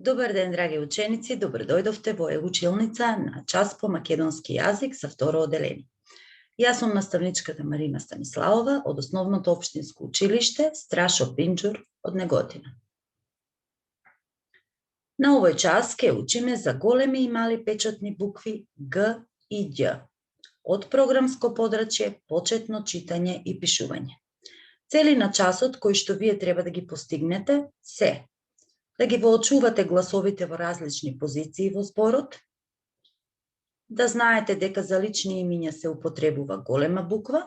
Добар ден, драги ученици, добродојдовте во училница на час по македонски јазик за второ оделение. Јас сум наставничката Марина Станиславова од Основното општинско училиште Страшо Пинџур од Неготина. На овој час ке учиме за големи и мали печатни букви Г и Ѓ од програмско подрачје почетно читање и пишување. Цели на часот кои што вие треба да ги постигнете се да ги воочувате гласовите во различни позиции во зборот, да знаете дека за лични имиња се употребува голема буква,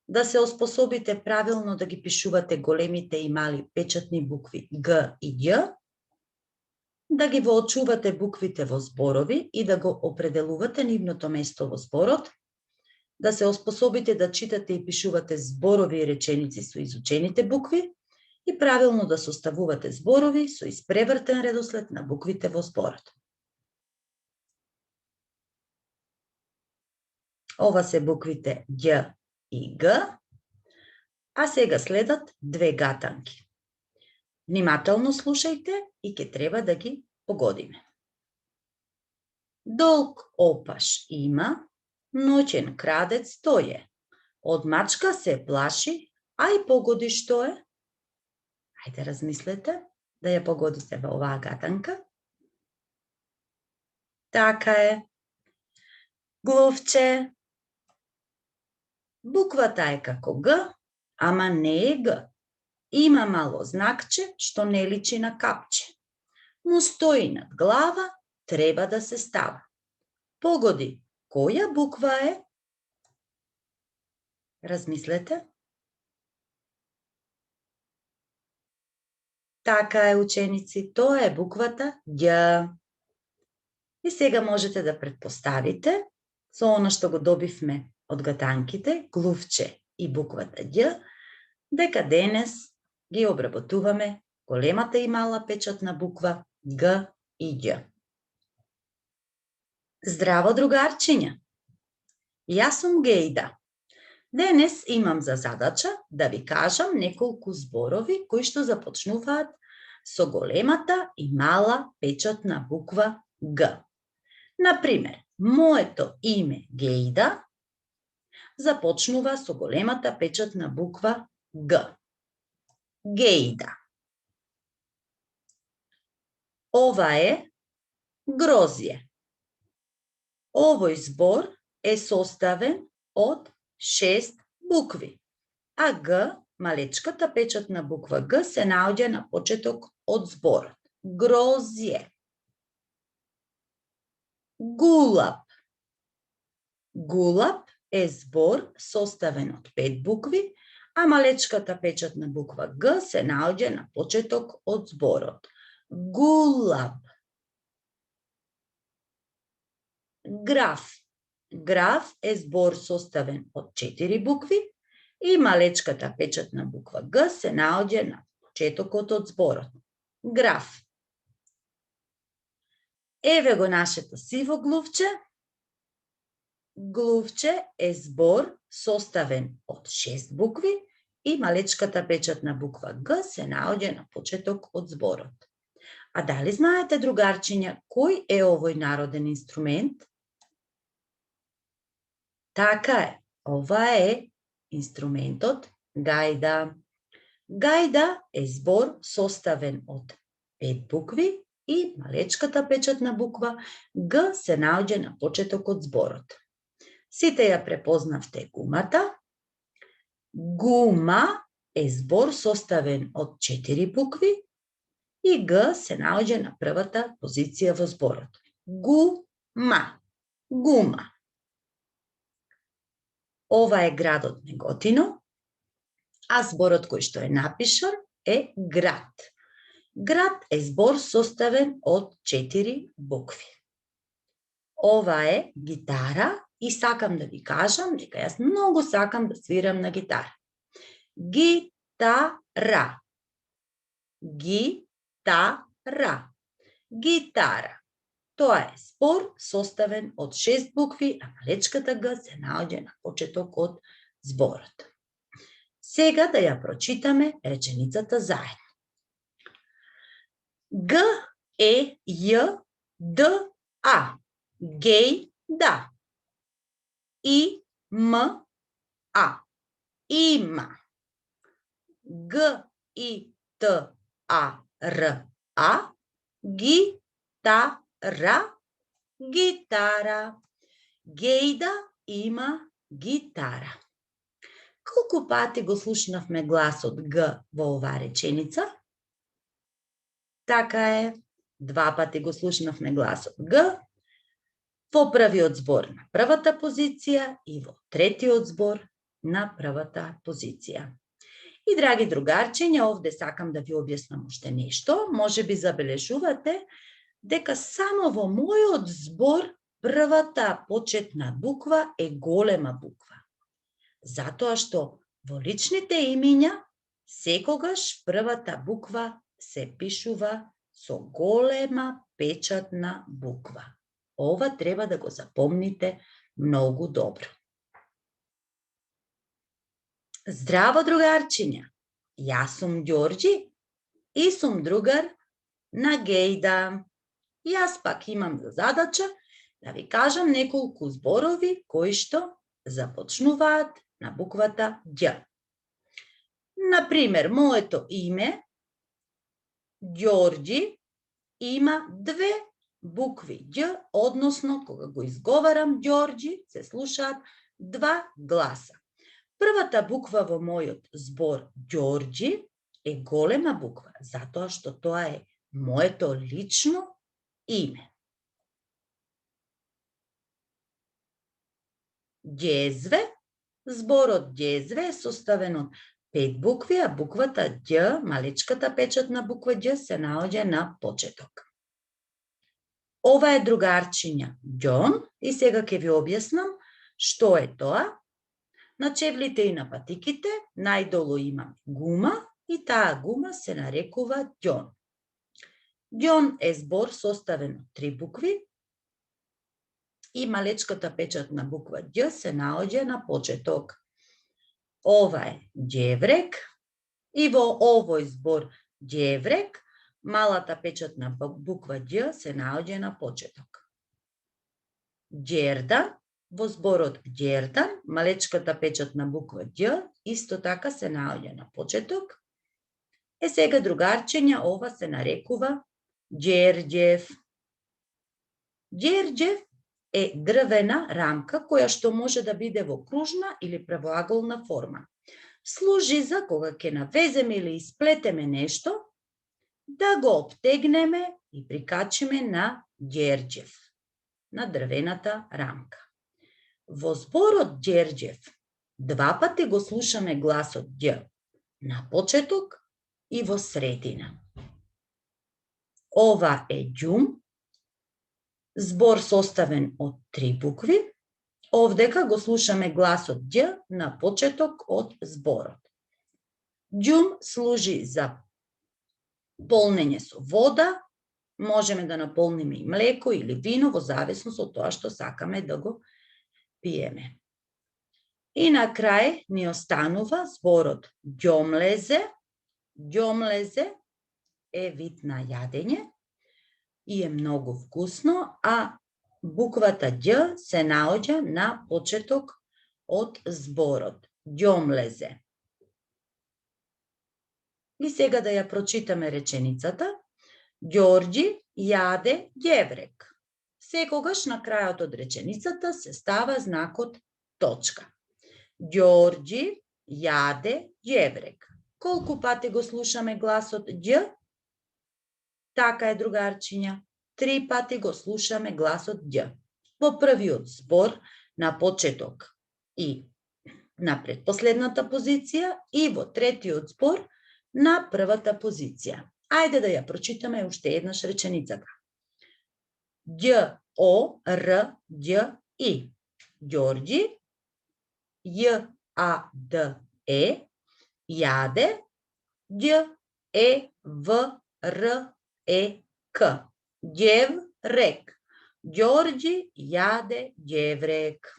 да се оспособите правилно да ги пишувате големите и мали печатни букви Г и Ѓ, да ги воочувате буквите во зборови и да го определувате нивното место во зборот, да се оспособите да читате и пишувате зборови и реченици со изучените букви, и правилно да составувате зборови со испревртен редослед на буквите во зборот. Ова се буквите Ѓ и Г, а сега следат две гатанки. Внимателно слушајте и ќе треба да ги погодиме. Долг опаш има, ноќен крадец тој е. Од мачка се плаши, а и погоди што е. Ајде размислете да ја погодите во оваа гатанка. Така е. Глувче. Буквата е како Г, ама не е Г. Има мало знакче што не личи на капче. Му стои над глава, треба да се става. Погоди, која буква е? Размислете. Така е, ученици, тоа е буквата Ѓ. И сега можете да претпоставите со она што го добивме од гатанките, глувче и буквата Ѓ, дека денес ги обработуваме големата и мала печатна буква Г и Ѓ. Здраво, другарчиња! Јас сум Гејда. Денес имам за задача да ви кажам неколку зборови кои што започнуваат со големата и мала печатна буква Г. Например, моето име Гејда започнува со големата печатна буква Г. Гејда. Ова е грозје. Овој збор е составен од 6 букви, а Г, малечката печатна буква Г, се наоѓа на почеток од зборот. Грозје. Гулаб. Гулаб е збор составен од 5 букви, а малечката печатна буква Г се наоѓа на почеток од зборот. Гулаб. Граф. Граф е збор составен од 4 букви и малечката печатна буква Г се наоѓа на почетокот од зборот. Граф. Еве го нашето сиво глувче. Глувче е збор составен од 6 букви и малечката печатна буква Г се наоѓа на почеток од зборот. А дали знаете, другарчиња, кој е овој народен инструмент? Така е, ова е инструментот гајда. Гајда е збор составен од 5 букви и малечката печатна буква Г се наоѓа на почеток од зборот. Сите ја препознавте гумата. Гума е збор составен од 4 букви и Г се наоѓа на првата позиција во зборот. Гума. Гума. Ова е градот Неготино, а зборот кој што е напишан е град. Град е збор составен од 4 букви. Ова е гитара и сакам да ви кажам дека јас многу сакам да свирам на гитара. Гитара. Гитара. Гитара. Тоа е збор составен од 6 букви, а малечката Г се наоѓа на почеток од зборот. Сега да ја прочитаме реченицата заедно. Г, Е, Ј, Д, А. Гей, да. И, М, А. Има. Г, И, Т, А, Р, А. Гитара, гитара. Гејда има гитара. Колку пати го слушнавме гласот Г во оваа реченица? Така е, 2 пати го слушнавме гласот Г во првиот збор на првата позиција и во третиот збор на првата позиција. И, драги другарчиња, овде сакам да ви објаснам уште нешто. Може би забележувате дека само во мојот збор првата почетна буква е голема буква. Затоа што во личните имиња секогаш првата буква се пишува со голема печатна буква. Ова треба да го запомните многу добро. Здраво, другарчиња! Јас сум Ѓорѓи и сум другар на Гејда. Јас пак имам за задача да ви кажам неколку зборови кои што започнуваат на буквата Ѓ. Например, моето име Ѓорѓи има 2 букви Ѓ, односно кога го изговарам Ѓорѓи, се слушаат 2 гласа. Првата буква во мојот збор Ѓорѓи е голема буква, затоа што тоа е моето лично име. Ѓезве, зборот ѓезве е составен од 5 букви, а буквата Ѓ, малечката печатна буква Ѓ, се наоѓа на почеток. Ова е, другарчиња, ѓон и сега ќе ви објаснам што е тоа. На чевлите и на патиките најдолу имаме гума и таа гума се нарекува ѓон. Ѓон е збор составен од 3 букви и малечката печатна буква Ѓ се наоѓа на почеток. Ова е ѓеврек и во овој збор ѓеврек малата печатна буква Ѓ се наоѓа на почеток. Ѓердан, во зборот ѓердан, малечката печатна буква Ѓ исто така се наоѓа на почеток. Сега, другарчиња, ова се нарекува ѓерѓев. Ѓерѓев е дрвена рамка која што може да биде во кружна или правоаголна форма. Служи за кога ќе навеземе или исплетеме нешто, да го обтегнеме и прикачиме на ѓерѓев, на дрвената рамка. Во зборот ѓерѓев 2 пати го слушаме гласот Ѓ на почеток и во средина. Ова е ѓум, збор составен од 3 букви. Овдека го слушаме гласот Ѓ на почеток од зборот. Ѓум служи за полнење со вода, можеме да наполниме и млеко или вино во зависност од тоа што сакаме да го пиеме. И на крај ни останува зборот ѓомлезе. Ѓомлезе е вид на јадење и е многу вкусно, а буквата Ѓ се наоѓа на почеток од зборот ѓомлезе. И сега да ја прочитаме реченицата. Ѓорѓи јаде ѓеврек. Секогаш на крајот од реченицата се става знакот точка. Ѓорѓи јаде ѓеврек. Колку пати го слушаме гласот Ѓ? Така е, другарчиња, 3 пати го слушаме гласот Ѓ. Во првиот збор на почеток и на предпоследната позиција и во третиот збор на првата позиција. Ајде да ја прочитаме уште еднаш реченицата. Ѓ, О, Р, Ѓ, И. Ѓорѓи, Ј, А, Д, Е, јаде, Ѓ, Е, В, Р, Е, К. Ѓеврек. Ѓорѓи јаде ѓеврек.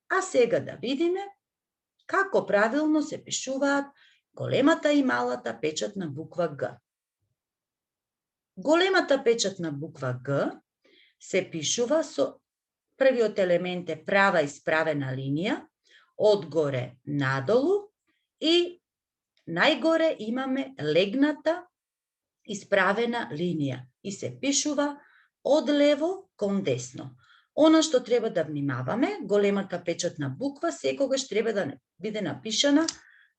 А сега да видиме како правилно се пишуваат големата и малата печатна буква Г. Големата печатна буква Г се пишува со првиот елемент е права исправена линија, одгоре надолу и најгоре имаме легната исправена линија и се пишува од лево кон десно. Она што треба да внимаваме, големата печатна буква секогаш треба да биде напишана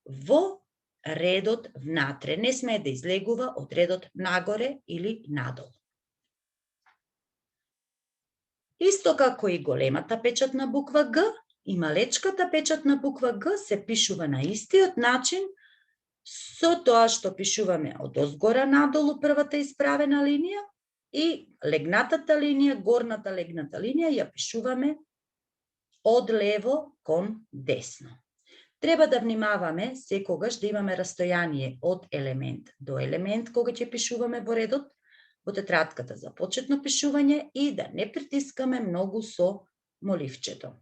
во редот внатре. Не смее да излегува од редот нагоре или надолу. Исто како и големата печатна буква Г, и малечката печатна буква Г се пишува на истиот начин со тоа што пишуваме од озгора надолу првата исправена линија и легнатата линија, горната легната линија ја пишуваме од лево кон десно. Треба да внимаваме секогаш да имаме растојание од елемент до елемент кога ќе пишуваме во редот во тетрадката за почетно пишување и да не притискаме многу со моливчето.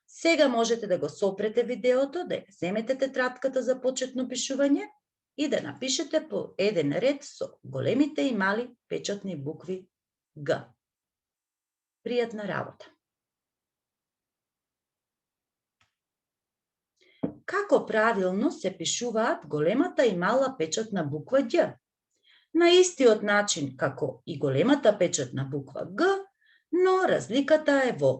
Сега можете да го сопрете видеото, да ја земете тетрадката за почетно пишување и да напишете по еден ред со големите и мали печатни букви Г. Пријатна работа! Како правилно се пишуваат големата и мала печатна буква Ѓ? На истиот начин како и големата печатна буква Г, но разликата е во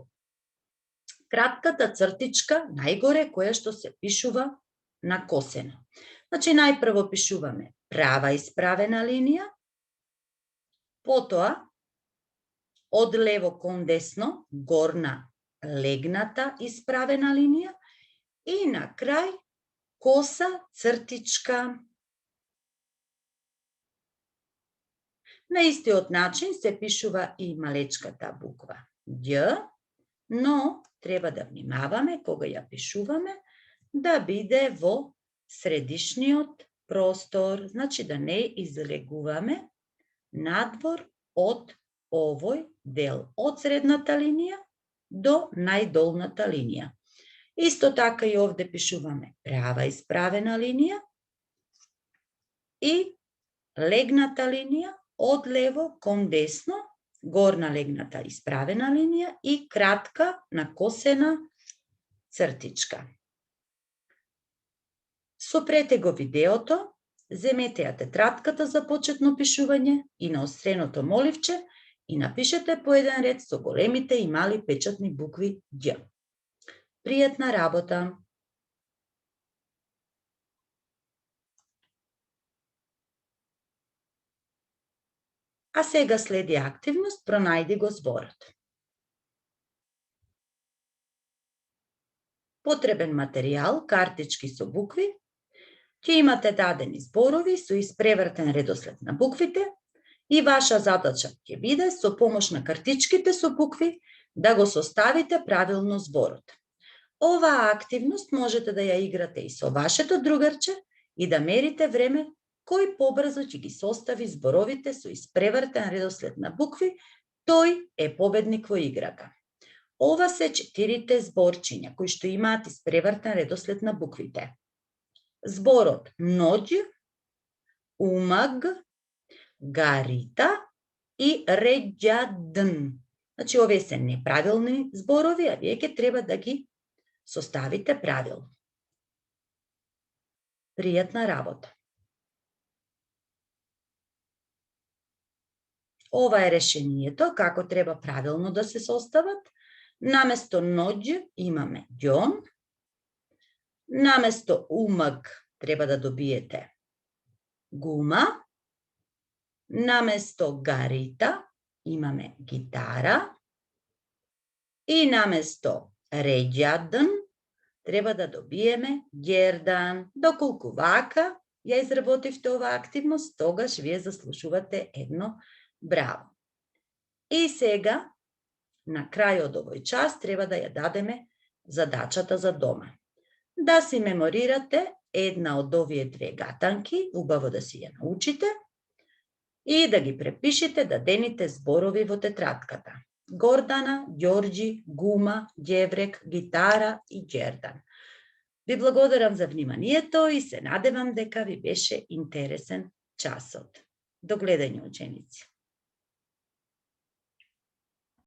кратката цртичка најгоре која што се пишува накосено. Значи, најпрво пишуваме права исправена линија, потоа од лево кон десно горна легната исправена линија и на крај коса цртичка. На истиот начин се пишува и малечката буква Ѓ, но треба да внимаваме кога ја пишуваме да биде во средишниот простор, значи да не излегуваме надвор од овој дел, од средната линија до најдолната линија. Исто така и овде пишуваме права исправена линија и легната линија од лево кон десно, горна легната исправена линија и кратка накосена цртичка. Сопрете го видеото, земете ја тетрадката за почетно пишување и наостреното моливче и напишете по еден ред со големите и мали печатни букви Ѓ. Пријатна работа! А сега следи активност, пронајди го зборот. Потребен материјал, картички со букви, ќе имате дадени зборови со испревртен редослед на буквите и ваша задача ќе биде со помош на картичките со букви да го составите правилно зборот. Оваа активност можете да ја играте и со вашето другарче и да мерите време кој побрзо ќе ги состави зборовите со испревртен редослед на букви, тој е победник во играта. Ова се 4 зборчиња кои што имаат испревртен редослед на буквите. Зборот ноќ, умаг, гарита и реѓадн. Значи, овие се неправилни зборови, а вие ќе треба да ги составите правилно. Пријатна работа! Ова е решението како треба правилно да се состават. Наместо ноќ имаме ѓон, наместо умаг треба да добиете гума, наместо гарита имаме гитара и наместо реѓадн треба да добиеме ѓердан. Доколку вака ја изработивте оваа активност, тогаш вие заслужувате едно браво. И сега, на крај од овој час, треба да ја дадеме задачата за дома. Да си меморирате една од овие две гатанки, убаво да си ја научите, и да ги препишите дадените зборови во тетрадката. Гордана, Ѓорѓи, гума, ѓеврек, гитара и ѓердан. Ви благодарам за вниманието и се надевам дека ви беше интересен часот. До гледање, ученици!